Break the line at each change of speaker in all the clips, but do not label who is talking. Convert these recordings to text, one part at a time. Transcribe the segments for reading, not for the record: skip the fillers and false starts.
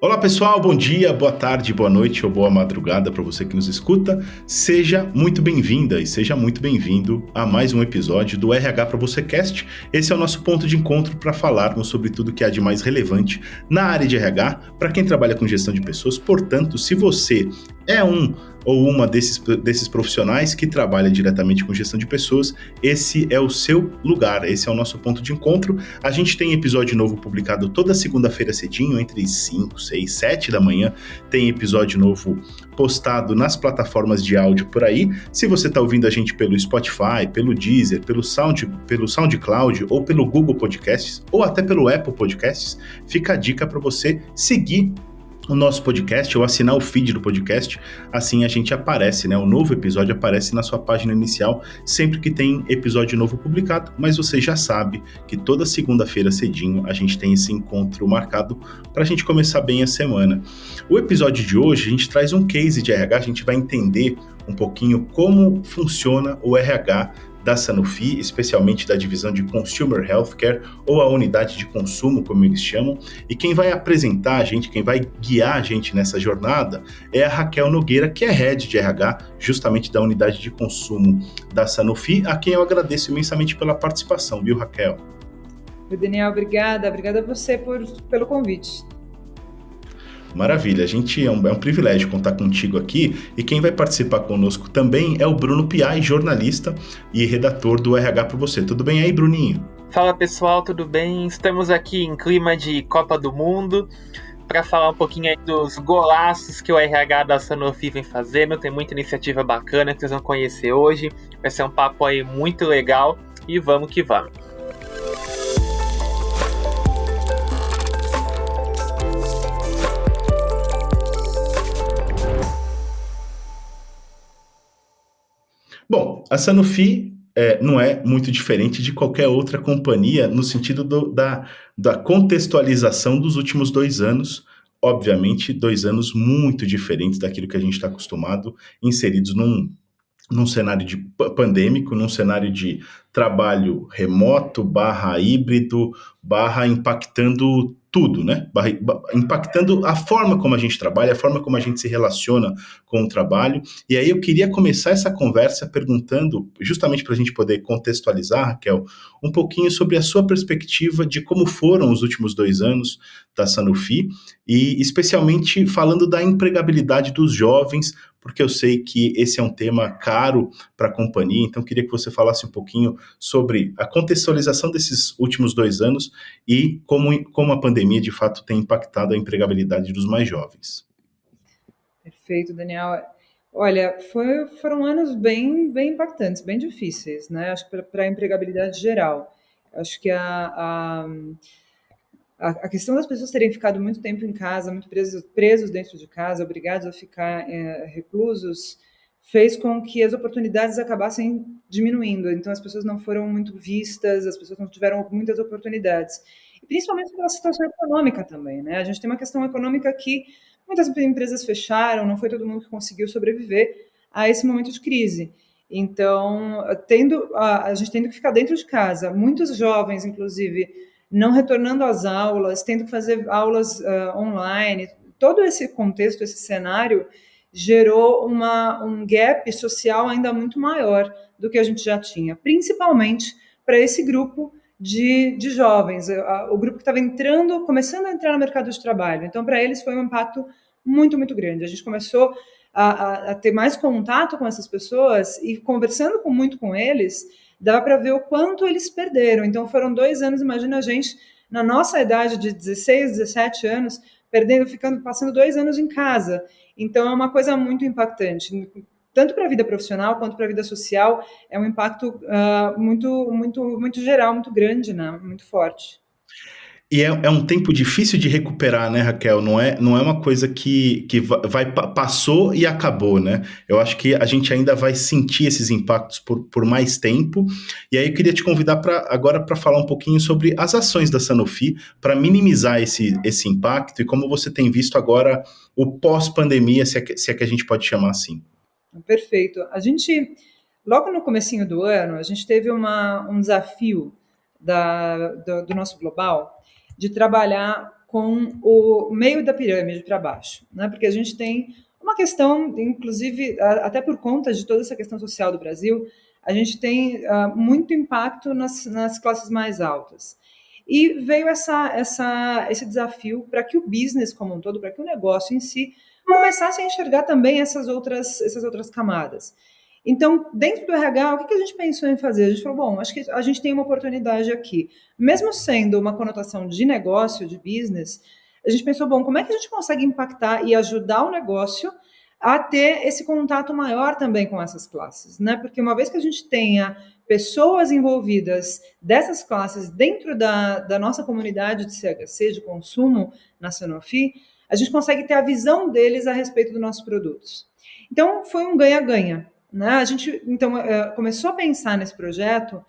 Olá pessoal, bom dia, boa tarde, boa noite ou boa madrugada para você que nos escuta. Seja muito bem-vinda e seja muito bem-vindo a mais um episódio do RH para você Cast. Esse é o nosso ponto de encontro para falarmos sobre tudo que há de mais relevante na área de RH para quem trabalha com gestão de pessoas. Portanto, se você é um ou uma desses profissionais que trabalha diretamente com gestão de pessoas, esse é o seu lugar, esse é o nosso ponto de encontro. A gente tem episódio novo publicado toda segunda-feira cedinho, entre 5, 6, 7 da manhã, tem episódio novo postado nas plataformas de áudio por aí. Se você está ouvindo a gente pelo Spotify, pelo Deezer, pelo SoundCloud ou pelo Google Podcasts ou até pelo Apple Podcasts, fica a dica para você seguir o nosso podcast ou assinar o feed do podcast, assim a gente aparece, né? O novo episódio aparece na sua página inicial sempre que tem episódio novo publicado, mas você já sabe que toda segunda-feira cedinho a gente tem esse encontro marcado para a gente começar bem a semana. O episódio de hoje a gente traz um case de RH, a gente vai entender um pouquinho como funciona o RH da Sanofi, especialmente da divisão de Consumer Healthcare, ou a unidade de consumo, como eles chamam, e quem vai apresentar a gente, quem vai guiar a gente nessa jornada é a Raquel Nogueira, que é Head de RH, justamente da unidade de consumo da Sanofi, a quem eu agradeço imensamente pela participação, viu, Raquel?
Oi, Daniel, obrigada a você pelo convite.
Maravilha, é um privilégio contar contigo aqui, e quem vai participar conosco também é o Bruno Piai, jornalista e redator do RH para você. Tudo bem aí, Bruninho?
Fala pessoal, tudo bem? Estamos aqui em clima de Copa do Mundo para falar um pouquinho aí dos golaços que o RH da Sanofi vem fazendo. Tem muita iniciativa bacana que vocês vão conhecer hoje. Vai ser um papo aí muito legal e vamos que vamos.
Bom, a Sanofi não é muito diferente de qualquer outra companhia no sentido da contextualização dos últimos 2 anos. Obviamente, 2 anos muito diferentes daquilo que a gente está acostumado, inseridos num cenário de pandêmico, num cenário de trabalho remoto, híbrido, impactando tudo, né? Impactando a forma como a gente trabalha, a forma como a gente se relaciona com o trabalho. E aí eu queria começar essa conversa perguntando, justamente para a gente poder contextualizar, Raquel, um pouquinho sobre a sua perspectiva de como foram os últimos 2 anos da Sanofi, e especialmente falando da empregabilidade dos jovens, porque eu sei que esse é um tema caro para a companhia, então queria que você falasse um pouquinho sobre a contextualização desses últimos 2 anos e como a pandemia de fato tem impactado a empregabilidade dos mais jovens.
Perfeito, Daniel. Olha, foram anos bem impactantes, bem difíceis, né? Acho que para a empregabilidade geral. Acho que a questão das pessoas terem ficado muito tempo em casa, muito presos dentro de casa, obrigados a ficar reclusos, fez com que as oportunidades acabassem diminuindo. Então, as pessoas não foram muito vistas, as pessoas não tiveram muitas oportunidades. E principalmente pela situação econômica também, né? A gente tem uma questão econômica que muitas empresas fecharam, não foi todo mundo que conseguiu sobreviver a esse momento de crise. Então, a gente tendo que ficar dentro de casa, muitos jovens, inclusive, não retornando às aulas, tendo que fazer aulas online, todo esse contexto, esse cenário, gerou um gap social ainda muito maior do que a gente já tinha, principalmente para esse grupo de jovens, o grupo que estava começando a entrar no mercado de trabalho. Então, para eles foi um impacto muito, muito grande. A gente começou a ter mais contato com essas pessoas e conversando muito com eles, dá para ver o quanto eles perderam. Então, foram 2 anos, imagina a gente, na nossa idade de 16, 17 anos, passando 2 anos em casa. Então, é uma coisa muito impactante. Tanto para a vida profissional quanto para a vida social, é um impacto muito geral, muito grande, né? Muito forte.
E é um tempo difícil de recuperar, né, Raquel? Não é uma coisa que passou e acabou, né? Eu acho que a gente ainda vai sentir esses impactos por mais tempo. E aí eu queria te convidar agora para falar um pouquinho sobre as ações da Sanofi para minimizar esse impacto e como você tem visto agora o pós-pandemia, se é que a gente pode chamar assim.
Perfeito. Logo no comecinho do ano, a gente teve um desafio do nosso global de trabalhar com o meio da pirâmide para baixo, né? Porque a gente tem uma questão, inclusive, até por conta de toda essa questão social do Brasil, a gente tem muito impacto nas classes mais altas. E veio esse desafio para que o business como um todo, para que o negócio em si, começasse a enxergar também essas outras camadas. Então, dentro do RH, o que a gente pensou em fazer? A gente falou, bom, acho que a gente tem uma oportunidade aqui. Mesmo sendo uma conotação de negócio, de business, a gente pensou, bom, como é que a gente consegue impactar e ajudar o negócio a ter esse contato maior também com essas classes, né? Porque uma vez que a gente tenha pessoas envolvidas dessas classes dentro da nossa comunidade de CHC, de consumo na Sanofi, a gente consegue ter a visão deles a respeito dos nossos produtos. Então, foi um ganha-ganha, né? A gente, então, começou a pensar nesse projeto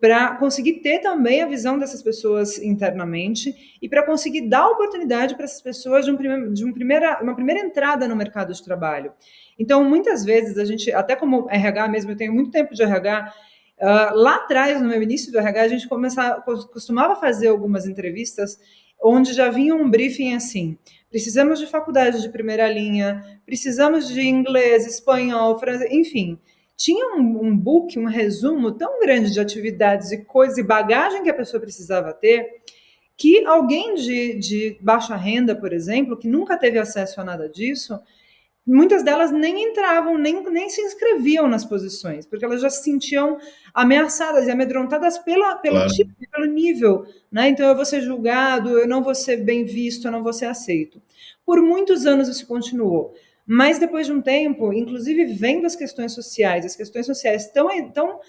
para conseguir ter também a visão dessas pessoas internamente e para conseguir dar oportunidade para essas pessoas de uma primeira entrada no mercado de trabalho. Então, muitas vezes, a gente, até como RH mesmo, eu tenho muito tempo de RH, lá atrás, no meu início do RH, a gente costumava fazer algumas entrevistas onde já vinha um briefing assim: precisamos de faculdade de primeira linha, precisamos de inglês, espanhol, francês, enfim. Tinha um book, um resumo tão grande de atividades e coisas e bagagem que a pessoa precisava ter, que alguém de baixa renda, por exemplo, que nunca teve acesso a nada disso, muitas delas nem entravam, nem se inscreviam nas posições, porque elas já se sentiam ameaçadas e amedrontadas pelo tipo, pelo nível, né? Então eu vou ser julgado, eu não vou ser bem visto, eu não vou ser aceito. Por muitos anos isso continuou. Mas depois de um tempo, inclusive vendo as questões sociais tão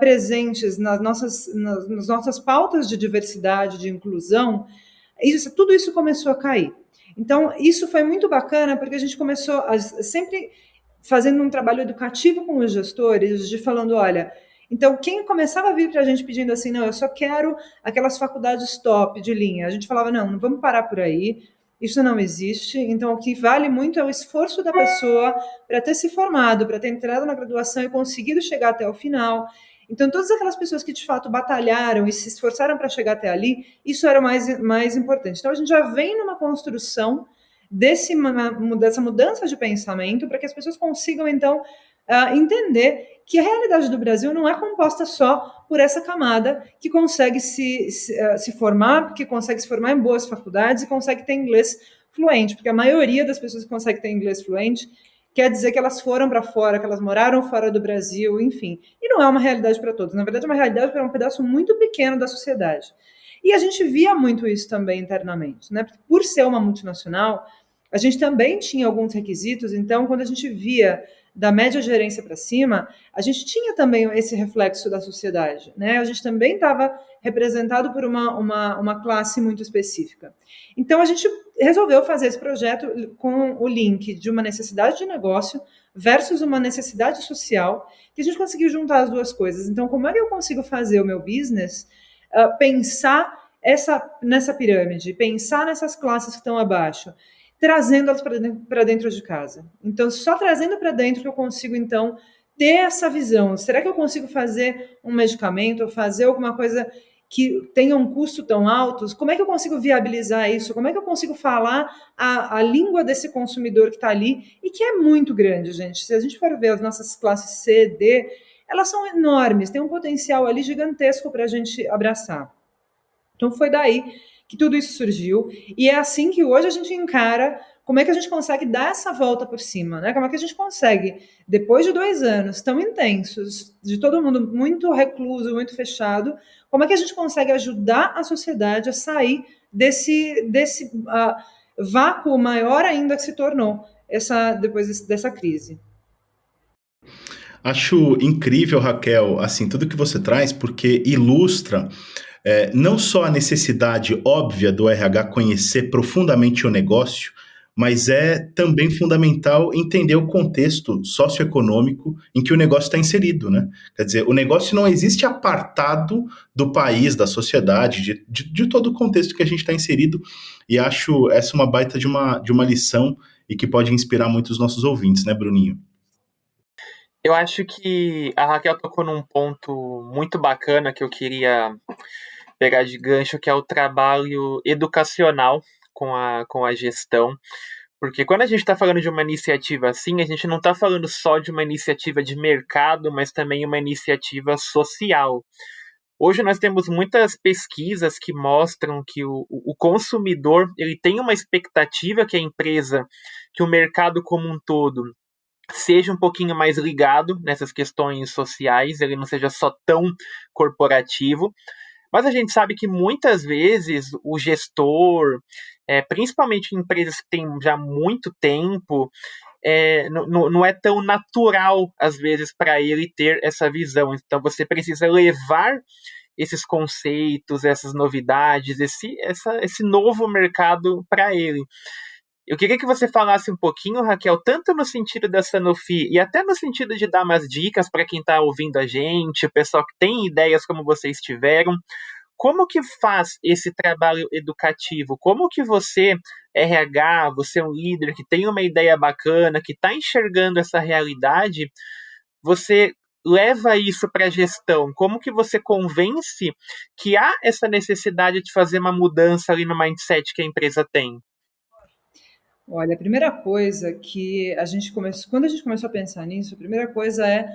presentes nas nossas pautas de diversidade, de inclusão, tudo isso começou a cair. Então, isso foi muito bacana, porque a gente começou sempre fazendo um trabalho educativo com os gestores, de falando, olha, então quem começava a vir para a gente pedindo assim, não, eu só quero aquelas faculdades top de linha, a gente falava, não vamos parar por aí, isso não existe. Então, o que vale muito é o esforço da pessoa para ter se formado, para ter entrado na graduação e conseguido chegar até o final. Então, todas aquelas pessoas que, de fato, batalharam e se esforçaram para chegar até ali, isso era o mais importante. Então, a gente já vem numa construção dessa mudança de pensamento para que as pessoas consigam, então, entender que a realidade do Brasil não é composta só por essa camada que consegue se formar, que consegue se formar em boas faculdades e consegue ter inglês fluente, porque a maioria das pessoas que consegue ter inglês fluente quer dizer que elas foram para fora, que elas moraram fora do Brasil, enfim. E não é uma realidade para todos. Na verdade, é uma realidade para um pedaço muito pequeno da sociedade. E a gente via muito isso também internamente, né? Porque por ser uma multinacional, a gente também tinha alguns requisitos. Então, quando a gente via da média gerência para cima, a gente tinha também esse reflexo da sociedade, né? A gente também estava representado por uma classe muito específica. Então, a gente resolveu fazer esse projeto com o link de uma necessidade de negócio versus uma necessidade social, que a gente conseguiu juntar as duas coisas. Então, como é que eu consigo fazer o meu business pensar nessa pirâmide, pensar nessas classes que estão abaixo, trazendo-elas para dentro de casa. Então, só trazendo para dentro que eu consigo, então, ter essa visão. Será que eu consigo fazer um medicamento, ou fazer alguma coisa que tenha um custo tão alto? Como é que eu consigo viabilizar isso? Como é que eu consigo falar a língua desse consumidor que está ali e que é muito grande, gente? Se a gente for ver as nossas classes C, D, elas são enormes, tem um potencial ali gigantesco para a gente abraçar. Então, foi daí que tudo isso surgiu, e é assim que hoje a gente encara como é que a gente consegue dar essa volta por cima, né? Como é que a gente consegue, depois de 2 anos tão intensos, de todo mundo muito recluso, muito fechado, como é que a gente consegue ajudar a sociedade a sair desse vácuo maior ainda que se tornou depois dessa crise.
Acho incrível, Raquel, assim, tudo que você traz, porque ilustra não só a necessidade óbvia do RH conhecer profundamente o negócio, mas é também fundamental entender o contexto socioeconômico em que o negócio está inserido, né? Quer dizer, o negócio não existe apartado do país, da sociedade, de todo o contexto que a gente está inserido, e acho essa uma baita de uma lição e que pode inspirar muito os nossos ouvintes, né, Bruninho?
Eu acho que a Raquel tocou num ponto muito bacana que eu queria pegar de gancho, que é o trabalho educacional com a gestão. Porque quando a gente está falando de uma iniciativa assim, a gente não está falando só de uma iniciativa de mercado, mas também uma iniciativa social. Hoje nós temos muitas pesquisas que mostram que o consumidor ele tem uma expectativa que a empresa, que o mercado como um todo, seja um pouquinho mais ligado nessas questões sociais, ele não seja só tão corporativo. Mas a gente sabe que muitas vezes o gestor, principalmente em empresas que têm já muito tempo, não é tão natural, às vezes, para ele ter essa visão. Então, você precisa levar esses conceitos, essas novidades, esse novo mercado para ele. Eu queria que você falasse um pouquinho, Raquel, tanto no sentido da Sanofi e até no sentido de dar umas dicas para quem está ouvindo a gente, o pessoal que tem ideias como vocês tiveram. Como que faz esse trabalho educativo? Como que você, RH, você é um líder que tem uma ideia bacana, que está enxergando essa realidade, você leva isso para a gestão? Como que você convence que há essa necessidade de fazer uma mudança ali no mindset que a empresa tem?
Olha, a primeira coisa que quando a gente começou a pensar nisso, a primeira coisa é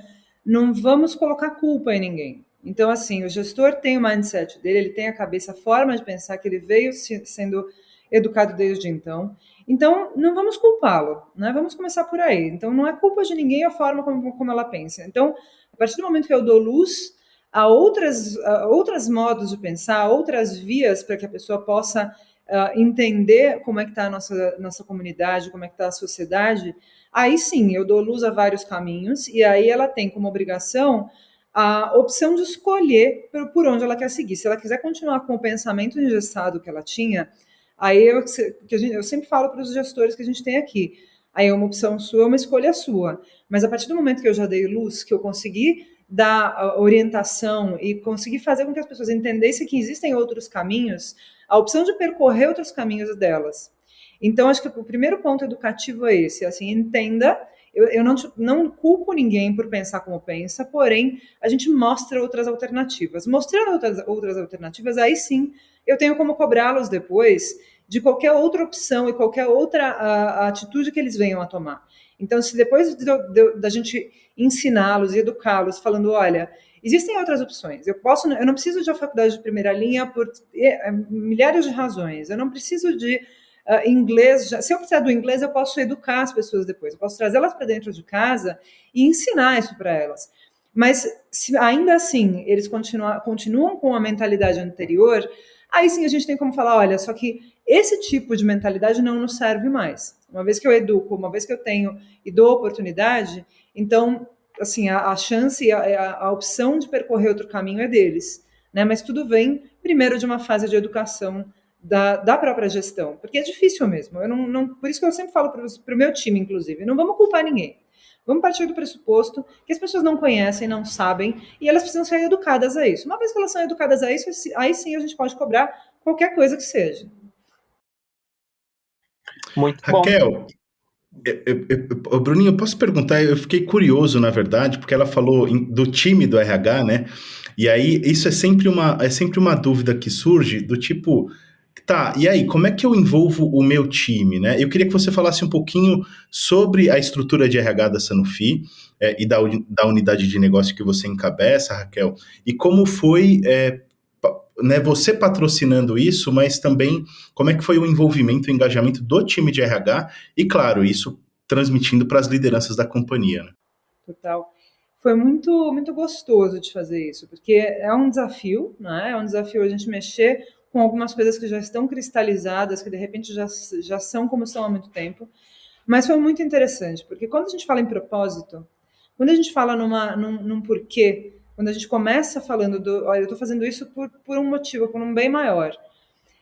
não vamos colocar culpa em ninguém. Então, assim, o gestor tem o mindset dele, ele tem a cabeça, a forma de pensar que ele veio sendo educado desde então. Então, não vamos culpá-lo, né? Vamos começar por aí. Então, não é culpa de ninguém a forma como ela pensa. Então, a partir do momento que eu dou luz a outros modos de pensar, outras vias para que a pessoa possa entender como é que está a nossa comunidade, como é que está a sociedade, aí sim, eu dou luz a vários caminhos, e aí ela tem como obrigação a opção de escolher por onde ela quer seguir. Se ela quiser continuar com o pensamento engessado que ela tinha, aí eu sempre falo para os gestores que a gente tem aqui, aí é uma opção sua, é uma escolha sua. Mas a partir do momento que eu já dei luz, que eu consegui dar orientação e conseguir fazer com que as pessoas entendessem que existem outros caminhos, a opção de percorrer outros caminhos delas. Então, acho que o primeiro ponto educativo é esse, assim, entenda, eu não culpo ninguém por pensar como pensa, porém, a gente mostra outras alternativas. Mostrando outras alternativas, aí sim, eu tenho como cobrá-los depois de qualquer outra opção e qualquer outra atitude que eles venham a tomar. Então, se depois da gente ensiná-los e educá-los, falando, olha, existem outras opções. Eu não preciso de uma faculdade de primeira linha por milhares de razões. Eu não preciso de inglês. Se eu precisar do inglês, eu posso educar as pessoas depois. Eu posso trazê-las para dentro de casa e ensinar isso para elas. Mas se ainda assim eles continuam com a mentalidade anterior, aí sim a gente tem como falar, olha, só que esse tipo de mentalidade não nos serve mais. Uma vez que eu educo, uma vez que eu tenho e dou oportunidade, então, assim, a chance, a opção de percorrer outro caminho é deles, né? Mas tudo vem primeiro de uma fase de educação da própria gestão, porque é difícil mesmo. Por isso que eu sempre falo para o meu time, inclusive, não vamos culpar ninguém. Vamos partir do pressuposto que as pessoas não conhecem, não sabem, e elas precisam ser educadas a isso. Uma vez que elas são educadas a isso, aí sim a gente pode cobrar qualquer coisa que seja.
Muito bom.
Raquel, Bruninho, eu posso perguntar? Eu fiquei curioso, na verdade, porque ela falou do time do RH, né? E aí, isso é sempre uma dúvida que surge, do tipo, tá, e aí, como é que eu envolvo o meu time, né? Eu queria que você falasse um pouquinho sobre a estrutura de RH da Sanofi e da unidade de negócio que você encabeça, Raquel, e como foi né, você patrocinando isso, mas também como é que foi o envolvimento, o engajamento do time de RH e, claro, isso transmitindo para as lideranças da companhia. Né?
Total. Foi muito, muito gostoso de fazer isso, porque é um desafio, né? É um desafio a gente mexer com algumas coisas que já estão cristalizadas, que de repente já são como são há muito tempo, mas foi muito interessante, porque quando a gente fala em propósito, quando a gente fala num porquê, quando a gente começa falando olha, eu estou fazendo isso por um motivo, por um bem maior,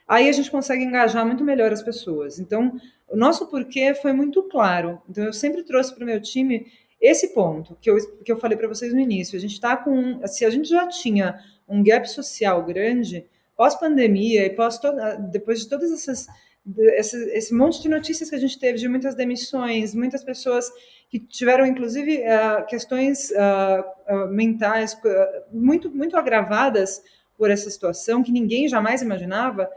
aí a gente consegue engajar muito melhor as pessoas. Então, o nosso porquê foi muito claro. Então, eu sempre trouxe para o meu time esse ponto que eu falei para vocês no início. A gente está se a gente já tinha um gap social grande, pós-pandemia e depois de todas esse monte de notícias que a gente teve, de muitas demissões, muitas pessoas que tiveram, inclusive, questões mentais muito, muito agravadas por essa situação que ninguém jamais imaginava,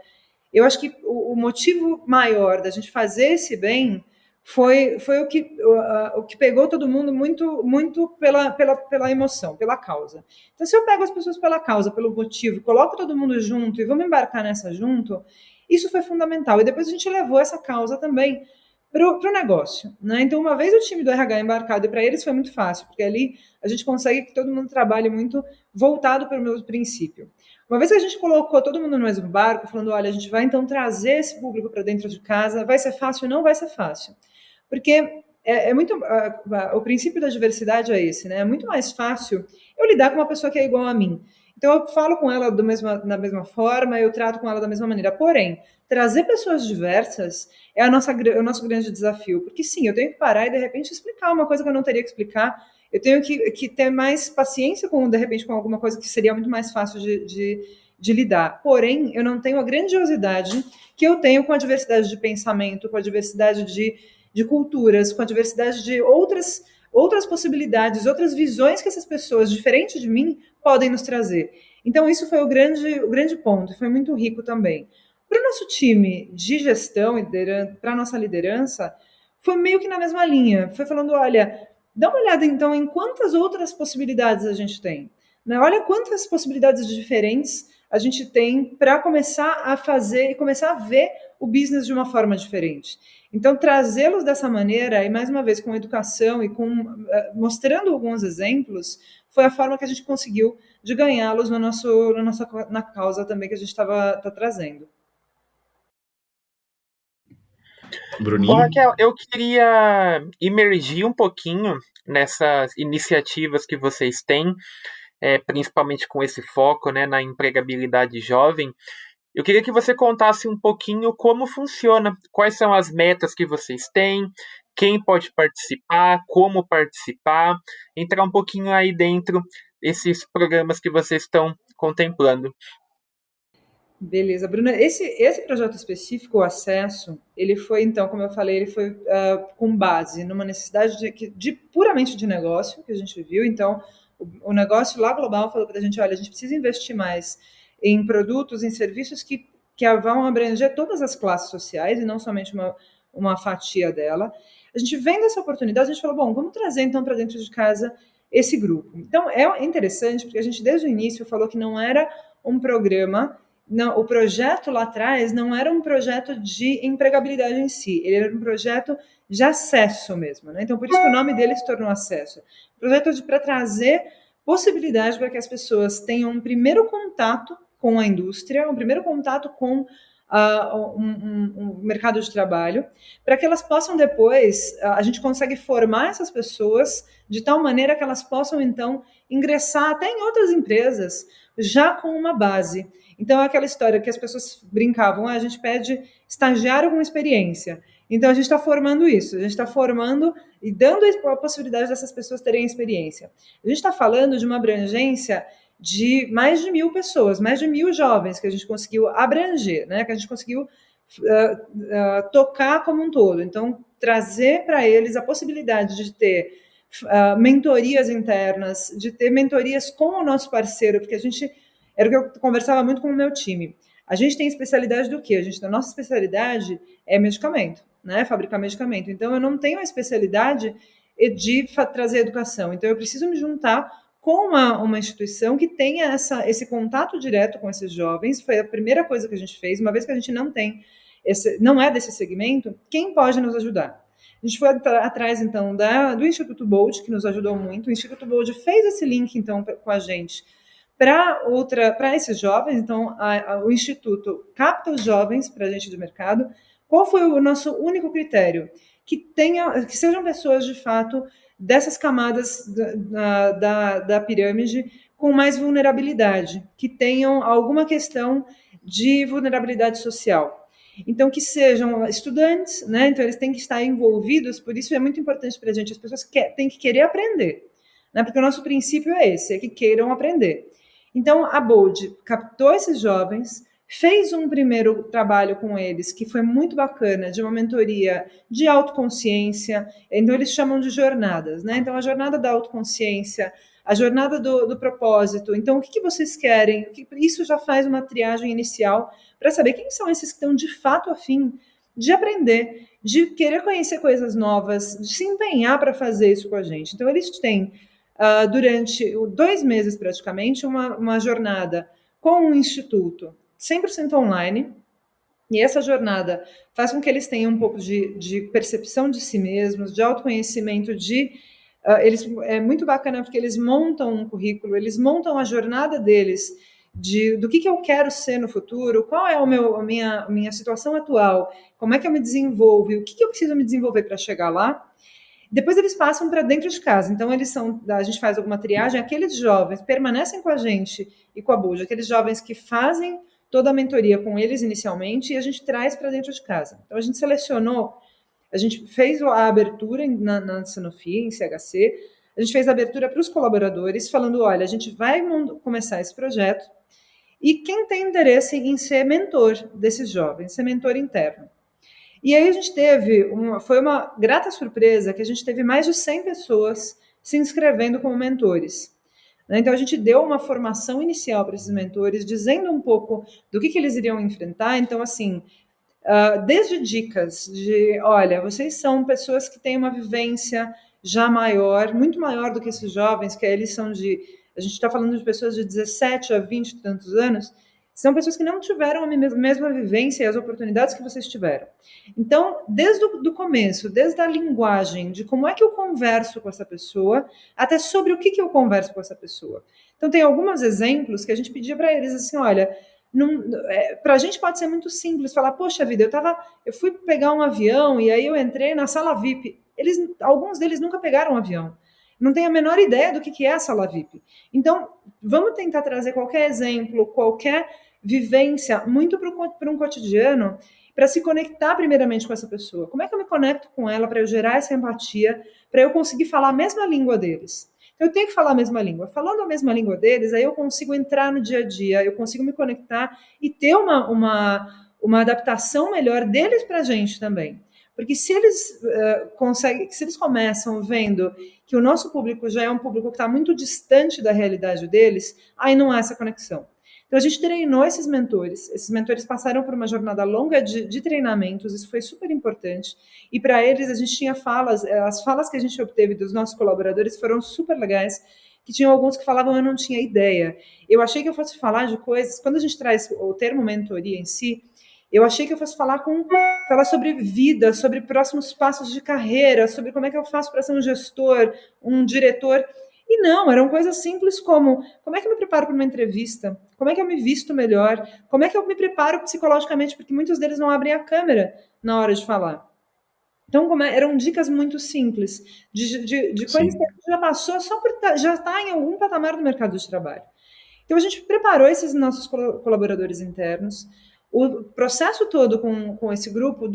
eu acho que o motivo maior da gente fazer esse bem foi o que pegou todo mundo muito pela emoção, pela causa. Então, se eu pego as pessoas pela causa, pelo motivo, coloco todo mundo junto e vamos embarcar nessa junto, isso foi fundamental. E depois a gente levou essa causa também para o negócio, né? Então, uma vez o time do RH embarcado, e para eles foi muito fácil, porque ali a gente consegue que todo mundo trabalhe muito voltado para o mesmo princípio. Uma vez que a gente colocou todo mundo no mesmo barco, falando, olha, a gente vai então trazer esse público para dentro de casa, vai ser fácil? Não vai ser fácil. Porque o princípio da diversidade é esse, né? É muito mais fácil eu lidar com uma pessoa que é igual a mim. Então, eu falo com ela da mesma forma, eu trato com ela da mesma maneira. Porém, trazer pessoas diversas é o nosso grande desafio. Porque, sim, eu tenho que parar e, de repente, explicar uma coisa que eu não teria que explicar. Eu tenho que ter mais paciência, de repente, com alguma coisa que seria muito mais fácil de lidar. Porém, eu não tenho a grandiosidade que eu tenho com a diversidade de pensamento, com a diversidade de culturas, com a diversidade de outras possibilidades, outras visões que essas pessoas, diferentes de mim, podem nos trazer. Então, isso foi o grande ponto, foi muito rico também. Para o nosso time de gestão, para a nossa liderança, foi meio que na mesma linha. Foi falando, olha, dá uma olhada, então, em quantas outras possibilidades a gente tem. Né? Olha quantas possibilidades diferentes a gente tem para começar a fazer e começar a ver o business de uma forma diferente. Então, trazê-los dessa maneira, e mais uma vez com educação e mostrando alguns exemplos, foi a forma que a gente conseguiu de ganhá-los na causa também que a gente está trazendo.
Bruninho?
Bom, Raquel, eu queria imergir um pouquinho nessas iniciativas que vocês têm, principalmente com esse foco, né, na empregabilidade jovem. Eu queria que você contasse um pouquinho como funciona, quais são as metas que vocês têm, quem pode participar, como participar, entrar um pouquinho aí dentro desses programas que vocês estão contemplando.
Beleza, Bruna. Esse projeto específico, o Acesso, ele foi, então, como eu falei, ele foi com base numa necessidade puramente de negócio que a gente viu. Então, o negócio lá global falou para a gente, olha, a gente precisa investir mais em produtos, em serviços que vão abranger todas as classes sociais e não somente uma fatia dela. A gente vendo essa oportunidade, a gente falou, bom, vamos trazer então para dentro de casa esse grupo. Então, é interessante porque a gente desde o início falou que não era um programa. Não, o projeto lá atrás não era um projeto de empregabilidade em si, ele era um projeto de acesso mesmo, né? Então, por isso que o nome dele se tornou Acesso. Projeto para trazer possibilidade para que as pessoas tenham um primeiro contato com a indústria, um primeiro contato com um mercado de trabalho, para que elas possam depois, a gente consegue formar essas pessoas de tal maneira que elas possam, então, ingressar até em outras empresas, já com uma base. Então, é aquela história que as pessoas brincavam, a gente pede estagiário com experiência. Então, a gente está formando isso, a gente está formando e dando a possibilidade dessas pessoas terem experiência. A gente está falando de uma abrangência de mais de 1.000 pessoas, mais de 1.000 jovens que a gente conseguiu abranger, né? Que a gente conseguiu tocar como um todo. Então, trazer para eles a possibilidade de ter mentorias internas, de ter mentorias com o nosso parceiro, porque era o que eu conversava muito com o meu time. A gente tem especialidade do quê? A nossa especialidade é medicamento, né? Fabricar medicamento. Então, eu não tenho a especialidade de trazer educação. Então, eu preciso me juntar com uma instituição que tenha esse contato direto com esses jovens. Foi a primeira coisa que a gente fez. Uma vez que a gente não é desse segmento, quem pode nos ajudar? A gente foi atrás, então, do Instituto Bold, que nos ajudou muito. O Instituto Bold fez esse link, então, com a gente para esses jovens. Então, o Instituto capta os jovens para a gente do mercado. Qual foi o nosso único critério? Que sejam pessoas, de fato, dessas camadas da pirâmide com mais vulnerabilidade, que tenham alguma questão de vulnerabilidade social. Então, que sejam estudantes, né? Então, eles têm que estar envolvidos, por isso é muito importante para a gente, as pessoas têm que querer aprender, né? Porque o nosso princípio é esse, é que queiram aprender. Então, a Bold captou esses jovens, fez um primeiro trabalho com eles, que foi muito bacana, de uma mentoria de autoconsciência. Então, eles chamam de jornadas, né? Então, a jornada da autoconsciência, a jornada do propósito. Então, o que vocês querem? Isso já faz uma triagem inicial para saber quem são esses que estão de fato a fim de aprender, de querer conhecer coisas novas, de se empenhar para fazer isso com a gente. Então, eles têm, durante 2 meses praticamente, uma jornada com um instituto 100% online. E essa jornada faz com que eles tenham um pouco de percepção de si mesmos, de autoconhecimento, é muito bacana porque eles montam um currículo, eles montam a jornada deles, do que eu quero ser no futuro, qual é a minha situação atual, como é que eu me desenvolvo e o que eu preciso me desenvolver para chegar lá. Depois eles passam para dentro de casa. Então, a gente faz alguma triagem, aqueles jovens permanecem com a gente e com a Bold, aqueles jovens que fazem toda a mentoria com eles inicialmente e a gente traz para dentro de casa. Então, a gente selecionou, a gente fez a abertura na Sanofi, em CHC, a gente fez a abertura para os colaboradores, falando, olha, a gente vai começar esse projeto e quem tem interesse em ser mentor desses jovens, ser mentor interno. E aí a gente foi uma grata surpresa que a gente teve mais de 100 pessoas se inscrevendo como mentores. Então, a gente deu uma formação inicial para esses mentores, dizendo um pouco do que eles iriam enfrentar. Então, assim, desde dicas de, olha, vocês são pessoas que têm uma vivência já maior, muito maior do que esses jovens, que eles são a gente está falando de pessoas de 17 a 20 e tantos anos, são pessoas que não tiveram a mesma vivência e as oportunidades que vocês tiveram. Então, desde o começo, desde a linguagem, de como é que eu converso com essa pessoa, até sobre o que eu converso com essa pessoa. Então, tem alguns exemplos que a gente pedia para eles, assim, olha, para a gente pode ser muito simples, falar, poxa vida, eu fui pegar um avião e aí eu entrei na sala VIP. Alguns deles nunca pegaram um avião. Não tem a menor ideia do que é a sala VIP. Então, vamos tentar trazer qualquer exemplo, qualquer vivência, muito para um cotidiano, para se conectar primeiramente com essa pessoa. Como é que eu me conecto com ela para eu gerar essa empatia, para eu conseguir falar a mesma língua deles? Eu tenho que falar a mesma língua. Falando a mesma língua deles, aí eu consigo entrar no dia a dia, eu consigo me conectar e ter uma adaptação melhor deles para a gente também. Porque se eles se eles começam vendo que o nosso público já é um público que está muito distante da realidade deles, aí não há essa conexão. Então, a gente treinou esses mentores passaram por uma jornada longa de treinamentos, isso foi super importante, e para eles a gente tinha as falas que a gente obteve dos nossos colaboradores foram super legais, que tinham alguns que falavam, eu não tinha ideia, eu achei que eu fosse falar de coisas, quando a gente traz o termo mentoria em si, eu achei que eu fosse falar sobre vida, sobre próximos passos de carreira, sobre como é que eu faço para ser um gestor, um diretor. E não, eram coisas simples como é que eu me preparo para uma entrevista? Como é que eu me visto melhor? Como é que eu me preparo psicologicamente? Porque muitos deles não abrem a câmera na hora de falar. Então, eram dicas muito simples, de coisas que a gente já passou só por já estar em algum patamar do mercado de trabalho. Então, a gente preparou esses nossos colaboradores internos. O processo todo com esse grupo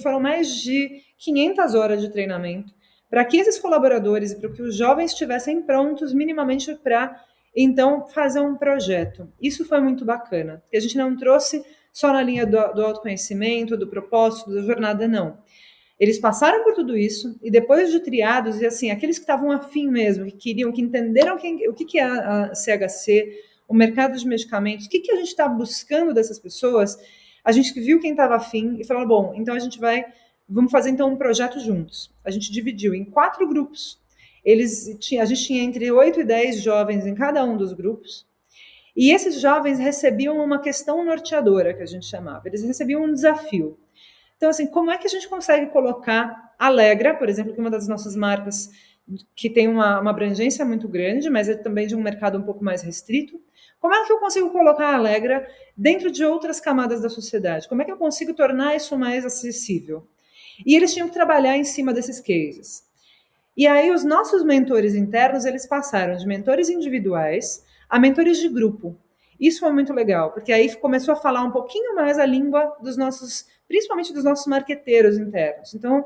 foram mais de 500 horas de treinamento para que esses colaboradores e para que os jovens estivessem prontos minimamente para, então, fazer um projeto. Isso foi muito bacana, porque a gente não trouxe só na linha do autoconhecimento, do propósito, da jornada, não. Eles passaram por tudo isso e depois de triados, e assim, aqueles que estavam afim mesmo, que queriam, que entenderam o que é a CHC, o mercado de medicamentos, o que a gente está buscando dessas pessoas, a gente viu quem estava afim e falou, bom, então vamos fazer então um projeto juntos. A gente dividiu em 4 grupos. A gente tinha entre 8 e 10 jovens em cada um dos grupos. E esses jovens recebiam uma questão norteadora, que a gente chamava. Eles recebiam um desafio. Então, assim, como é que a gente consegue colocar a Allegra, por exemplo, que é uma das nossas marcas que tem uma abrangência muito grande, mas é também de um mercado um pouco mais restrito. Como é que eu consigo colocar a Allegra dentro de outras camadas da sociedade? Como é que eu consigo tornar isso mais acessível? E eles tinham que trabalhar em cima desses cases. E aí os nossos mentores internos, eles passaram de mentores individuais a mentores de grupo. Isso foi muito legal, porque aí começou a falar um pouquinho mais a língua principalmente dos nossos marqueteiros internos. Então,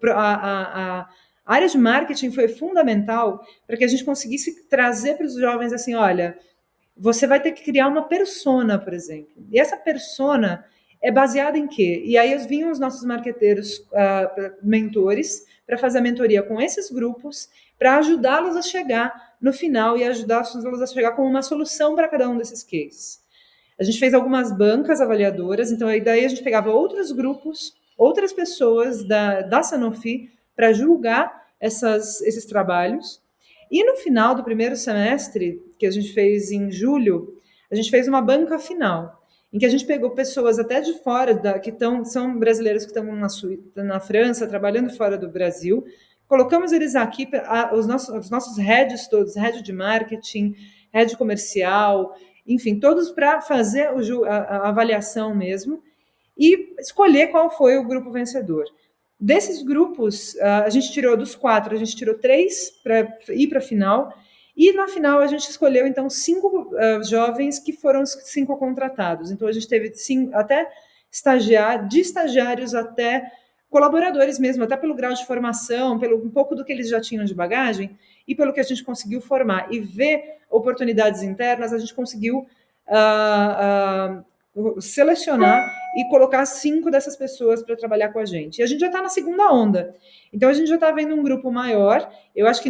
a área de marketing foi fundamental para que a gente conseguisse trazer para os jovens assim, olha, você vai ter que criar uma persona, por exemplo. E essa persona é baseada em quê? E aí vinham os nossos marqueteiros, mentores, para fazer a mentoria com esses grupos, para ajudá-los a chegar no final e ajudá-los a chegar com uma solução para cada um desses cases. A gente fez algumas bancas avaliadoras, então daí a gente pegava outros grupos, outras pessoas da Sanofi para julgar esses trabalhos. E no final do primeiro semestre, que a gente fez em julho, a gente fez uma banca final, em que a gente pegou pessoas até de fora, são brasileiros que estão na França, trabalhando fora do Brasil, colocamos eles aqui, os nossos heads todos, head de marketing, head comercial, enfim, todos para fazer a avaliação mesmo e escolher qual foi o grupo vencedor. Desses grupos, a gente tirou dos 4, a gente tirou 3 para ir para a final, e na final a gente escolheu, então, 5 jovens que foram os 5 contratados. Então, a gente teve até estagiários até colaboradores mesmo, até pelo grau de formação, pelo um pouco do que eles já tinham de bagagem, e pelo que a gente conseguiu formar. E ver oportunidades internas, a gente conseguiu selecionar e colocar 5 dessas pessoas para trabalhar com a gente. E a gente já está na segunda onda. Então, a gente já está vendo um grupo maior. Eu acho que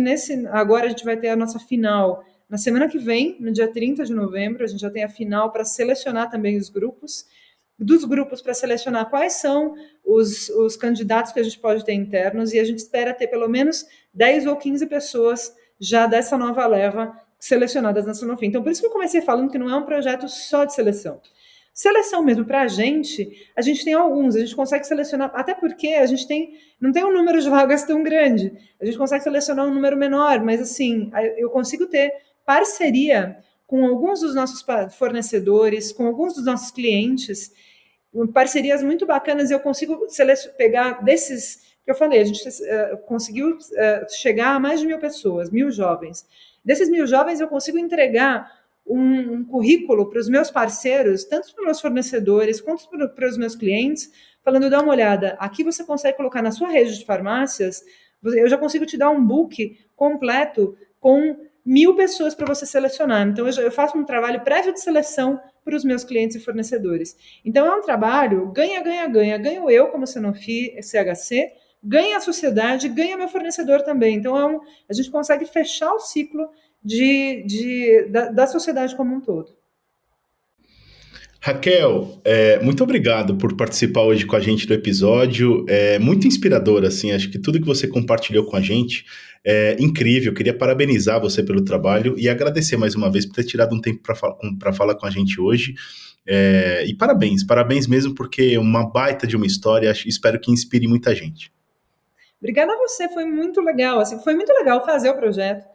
agora a gente vai ter a nossa final na semana que vem, no dia 30 de novembro, a gente já tem a final para selecionar também os grupos. Dos grupos para selecionar quais são os candidatos que a gente pode ter internos, e a gente espera ter pelo menos 10 ou 15 pessoas já dessa nova leva selecionadas na Sanofi. Então, por isso que eu comecei falando que não é um projeto só de seleção. Seleção mesmo para a gente tem alguns, a gente consegue selecionar, até porque a gente não tem um número de vagas tão grande, a gente consegue selecionar um número menor, mas assim, eu consigo ter parceria com alguns dos nossos fornecedores, com alguns dos nossos clientes, parcerias muito bacanas, e eu consigo pegar desses que eu falei, a gente conseguiu chegar a mais de 1.000 pessoas, 1.000 jovens. Desses 1.000 jovens eu consigo entregar um currículo para os meus parceiros, tanto para os meus fornecedores quanto para os meus clientes, falando, dá uma olhada, aqui você consegue colocar na sua rede de farmácias, eu já consigo te dar um book completo com 1.000 pessoas para você selecionar. Então, eu faço um trabalho prévio de seleção para os meus clientes e fornecedores. Então, é um trabalho ganha. Ganho eu como Sanofi CHC, ganha a sociedade, ganha meu fornecedor também. Então, a gente consegue fechar o ciclo da sociedade como um todo.
Raquel, muito obrigado por participar hoje com a gente do episódio. É muito inspirador, assim, acho que tudo que você compartilhou com a gente é incrível. Queria parabenizar você pelo trabalho e agradecer mais uma vez por ter tirado um tempo para falar com a gente hoje. E parabéns mesmo, porque é uma baita de uma história, espero que inspire muita gente.
Obrigada a você, foi muito legal, assim, foi muito legal fazer o projeto.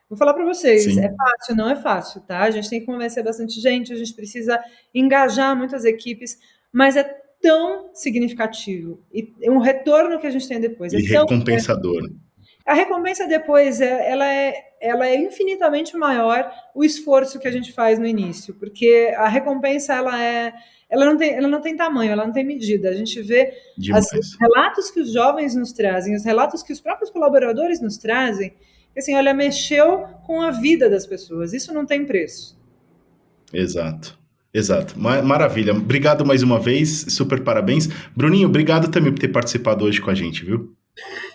Vou falar para vocês, Sim. É fácil? Não é fácil, tá? A gente tem que convencer bastante gente, a gente precisa engajar muitas equipes, mas é tão significativo. E um retorno que a gente tem depois.
E recompensador.
A recompensa depois, ela é infinitamente maior o esforço que a gente faz no início, porque a recompensa, ela não tem tamanho, ela não tem medida. A gente vê os relatos que os jovens nos trazem, os relatos que os próprios colaboradores nos trazem, assim, olha, mexeu com a vida das pessoas. Isso não tem preço.
Exato. Maravilha. Obrigado mais uma vez. Super parabéns. Bruninho, obrigado também por ter participado hoje com a gente, viu?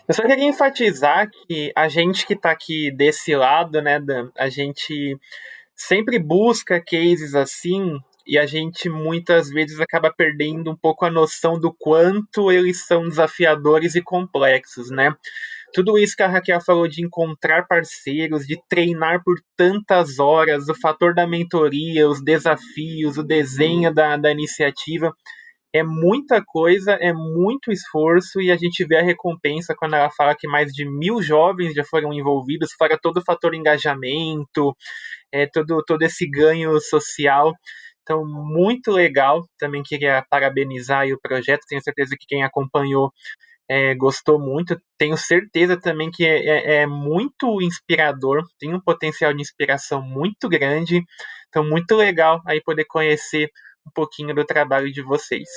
Eu só queria enfatizar que a gente que está aqui desse lado, né, Dan, a gente sempre busca cases assim e a gente muitas vezes acaba perdendo um pouco a noção do quanto eles são desafiadores e complexos, né? Tudo isso que a Raquel falou de encontrar parceiros, de treinar por tantas horas, o fator da mentoria, os desafios, o desenho da iniciativa, é muita coisa, é muito esforço, e a gente vê a recompensa quando ela fala que mais de 1.000 jovens já foram envolvidos, fora todo o fator engajamento, todo esse ganho social. Então, muito legal. Também queria parabenizar aí o projeto, tenho certeza que quem acompanhou gostou muito. Tenho certeza também que é muito inspirador, tem um potencial de inspiração muito grande. Então, muito legal aí poder conhecer um pouquinho do trabalho de vocês.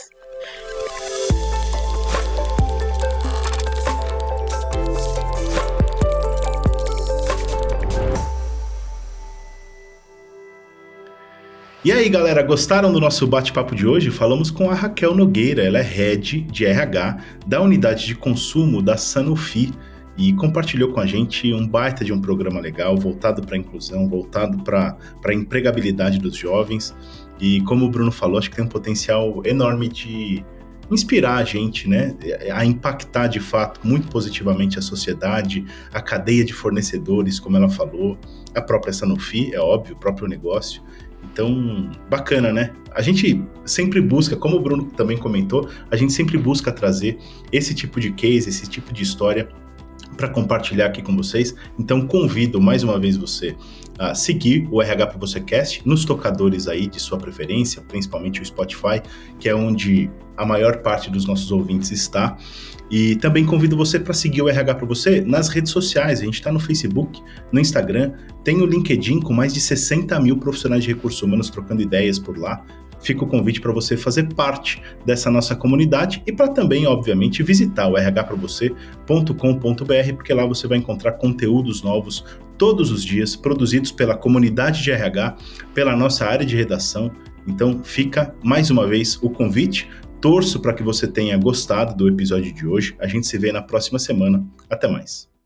E aí, galera, gostaram do nosso bate-papo de hoje? Falamos com a Raquel Nogueira, ela é Head de RH da Unidade de Consumo da Sanofi. e compartilhou com a gente um baita de um programa legal, voltado para a inclusão, voltado para a empregabilidade dos jovens. E como o Bruno falou, acho que tem um potencial enorme de inspirar a gente, né, a impactar de fato muito positivamente a sociedade, a cadeia de fornecedores, como ela falou, a própria Sanofi, é óbvio, o próprio negócio. Então, bacana, né? A gente sempre busca, como o Bruno também comentou, a gente sempre busca trazer esse tipo de case, esse tipo de história para compartilhar aqui com vocês. Então, convido mais uma vez você a seguir o RH para Você Cast nos tocadores aí de sua preferência, principalmente o Spotify, que é onde a maior parte dos nossos ouvintes está. E também convido você para seguir o RH para Você nas redes sociais. A gente está no Facebook, no Instagram, tem o LinkedIn com mais de 60 mil profissionais de recursos humanos trocando ideias por lá. Fica o convite para você fazer parte dessa nossa comunidade e para também, obviamente, visitar o rhpravocê.com.br, porque lá você vai encontrar conteúdos novos todos os dias, produzidos pela comunidade de RH, pela nossa área de redação. Então, fica mais uma vez o convite. Torço para que você tenha gostado do episódio de hoje. A gente se vê na próxima semana. Até mais.